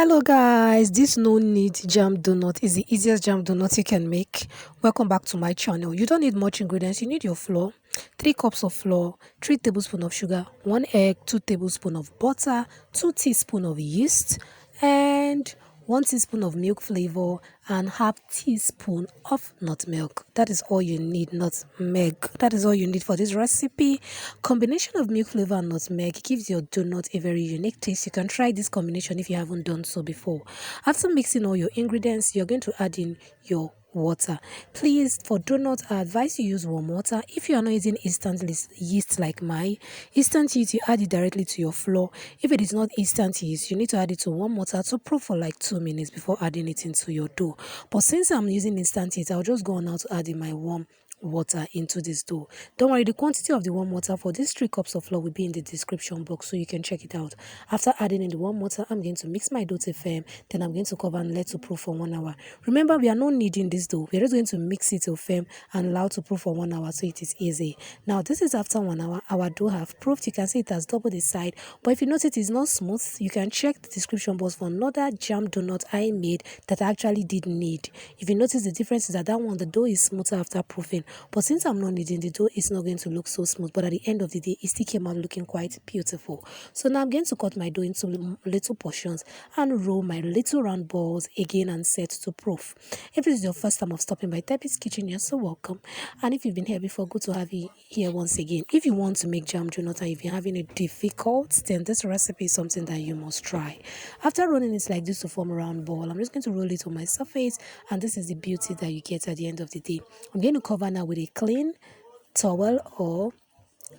Hello guys, this no knead jam donut is the easiest jam donut you can make. Welcome back to my channel. You don't need much ingredients. You need your flour, 3 cups of flour, 3 tablespoons of sugar, 1 egg, 2 tablespoons of butter, 2 teaspoons of yeast, and 1 teaspoon of milk flavor and half teaspoon of nutmeg. That is all you need. Nutmeg. That is all you need for this recipe. Combination of milk flavor and nutmeg gives your donut a very unique taste. You can try this combination if you haven't done so before. After mixing all your ingredients, you're going to add in your water. Please, for donuts, I advise you use warm water. If you are not using instant yeast like my instant yeast, you add it directly to your flour. If it is not instant yeast, you need to add it to warm water to proof for like 2 minutes before adding it into your dough. But since I'm using instant yeast, I'll just go on now to add in my warm water into this dough. Don't worry, the quantity of the warm water for these 3 cups of flour will be in the description box, so you can check it out. After adding in the warm water, I'm going to mix my dough to firm. Then I'm going to cover and let to proof for 1 hour. Remember, we are not kneading this dough. We're just going to mix it to firm and allow to proof for 1 hour, so it is easy. Now this is after 1 hour. Our dough have proofed. You can see it has doubled the side, but if you notice it is not smooth, you can check the description box for another jam donut I made that I actually did knead. If you notice, the difference is that one, the dough is smoother after proofing. But since I'm not kneading, the dough is not going to look so smooth, but at the end of the day, it still came out looking quite beautiful. So now I'm going to cut my dough into little portions and roll my little round balls again and set to proof. If this is your first time of stopping by Debbie's Kitchen, you're so welcome. And if you've been here before, good to have you here once again. If you want to make jam donut and if you're having it difficult, then this recipe is something that you must try. After rolling it like this to form a round ball, I'm just going to roll it on my surface, and this is the beauty that you get at the end of the day. I'm going to cover now with a clean towel or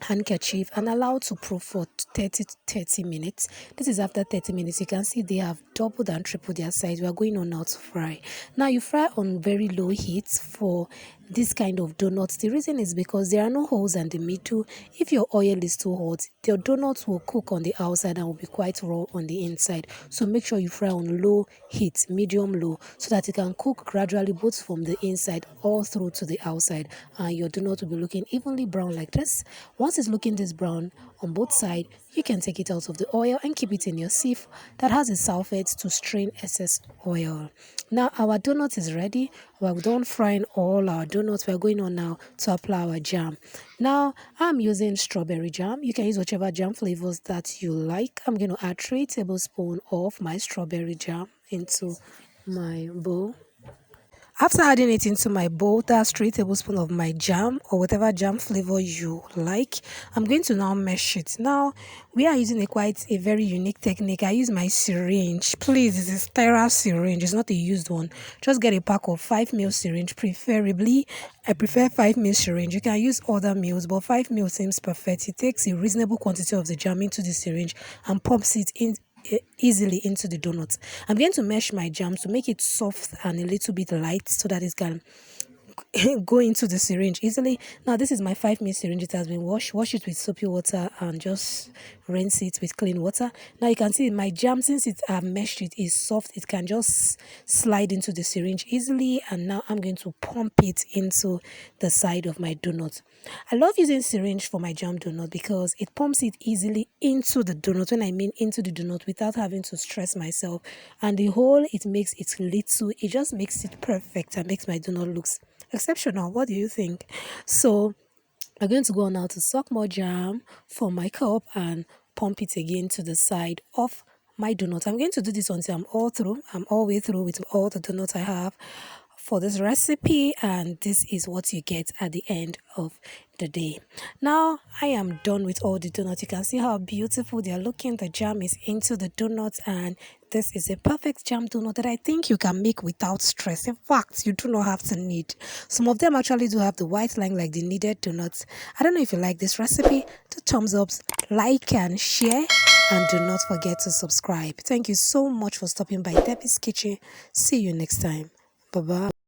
handkerchief and allow to proof for 30 minutes. This is after 30 minutes. You can see they have doubled and tripled their size. We are going on now to fry. Now you fry on very low heat for this kind of donuts. The reason is because there are no holes in the middle. If your oil is too hot, your donuts will cook on the outside and will be quite raw on the inside. So make sure you fry on low heat, medium low, so that it can cook gradually both from the inside all through to the outside, and your donut will be looking evenly brown like this. Once it's looking this brown on both sides, you can take it out of the oil and keep it in your sieve that has a salfette to strain excess oil. Now our donut is ready. We're done frying all our donuts. We're going on now to apply our jam. Now I'm using strawberry jam. You can use whichever jam flavors that you like. I'm going to add 3 tablespoons of my strawberry jam into my bowl. After adding it into my bowl, that's 3 tablespoons of my jam or whatever jam flavor you like. I'm going to now mesh it. Now, we are using a very unique technique. I use my syringe. Please, it's a sterile syringe. It's not a used one. Just get a pack of 5 ml syringe. Preferably, I prefer 5 ml syringe. You can use other mils, but 5 ml seems perfect. It takes a reasonable quantity of the jam into the syringe and pumps it in easily into the donuts. I'm going to mesh my jam to make it soft and a little bit light so that it can go into the syringe easily. Now this is my 5 ml syringe. It has been washed. Wash it with soapy water and just rinse it with clean water. Now you can see my jam, since I've meshed it, is soft. It can just slide into the syringe easily, and now I'm going to pump it into the side of my donut. I love using syringe for my jam donut because it pumps it easily into the donut. When I mean into the donut, without having to stress myself, and the whole, it makes it little, it just makes it perfect and makes my donut looks exceptional. What do you think? So I'm going to go now to suck more jam from my cup and pump it again to the side of my donut. I'm going to do this until I'm all the way through with all the donuts I have for this recipe, and this is what you get at the end of the day. Now I am done with all the donuts. You can see how beautiful they are looking. The jam is into the donuts, and this is a perfect jam donut that I think you can make without stress. In fact, you do not have to knead. Some of them actually do have the white line like the kneaded donuts. I don't know if you like this recipe. 2 thumbs up, like and share, and do not forget to subscribe. Thank you so much for stopping by Debbie's Kitchen. See you next time. Bye-bye.